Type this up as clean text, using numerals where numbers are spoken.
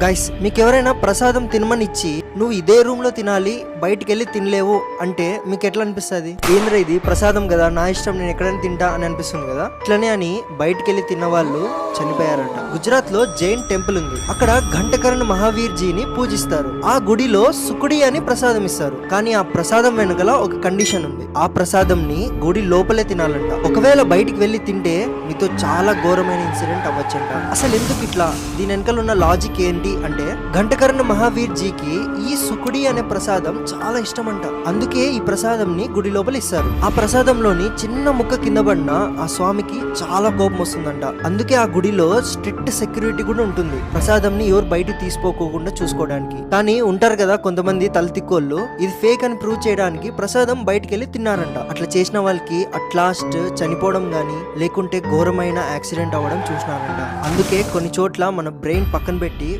Guys, మీకు ఎవరైనా ప్రసాదం తినమని ఇచ్చి నువ్వు ఇదే రూమ్ లో తినాలి, బయటికి వెళ్ళి తినలేవు అంటే మీకు ఎట్లా అనిపిస్తుంది? ఏంద్ర ఇది ప్రసాదం కదా, నా ఇష్టం, నేను ఎక్కడైనా తింటా అని అనిపిస్తుంది కదా. ఇట్లనే అని బయటికి వెళ్ళి తిన్న వాళ్ళు చనిపోయారట. గుజరాత్ లో జైన్ టెంపుల్ ఉంది. అక్కడ ఘంటకరణ మహావీర్ జీని పూజిస్తారు. ఆ గుడిలో సుకుడి అని ప్రసాదం ఇస్తారు. కానీ ఆ ప్రసాదం వెనకల ఒక కండిషన్ ఉంది. ఆ ప్రసాదం ని గుడి లోపలే తినాలంట. ఒకవేళ బయటికి వెళ్ళి తింటే మీతో చాలా ఘోరమైన ఇన్సిడెంట్ అవ్వచ్చంట. అసలు ఎందుకు ఇట్లా? దీని వెనకాల ఉన్న లాజిక్ ఏంటి అంటే, ఘంటకరణ మహావీర్ జీకి ఈ సుకుడి అనే ప్రసాదం చాలా ఇష్టం అంట. అందుకే ఈ ప్రసాదం ని గుడి లోపల ఇస్తారు. ఆ ప్రసాదంలోని చిన్న ముక్క కింద పడినా ఆ స్వామికి చాలా కోపం వస్తుందంట. అందుకే ఆ గుడిలో స్ట్రిక్ట్ సెక్యూరిటీ కూడా ఉంటుంది, ప్రసాదం ని ఎవరు బయటికి తీసుకోకుండా చూసుకోవడానికి. కానీ ఉంటారు కదా కొంతమంది తలతిక్కోళ్ళు, ఇది ఫేక్ అని ప్రూవ్ చేయడానికి ప్రసాదం బయటికి వెళ్ళి తిన్నారంట. అట్లా చేసిన వాళ్ళకి అట్ లాస్ట్ చనిపోవడం గానీ లేకుంటే ఘోరమైన యాక్సిడెంట్ అవ్వడం చూసినారంట. అందుకే కొన్ని చోట్ల మన బ్రెయిన్ పక్కన పెట్టి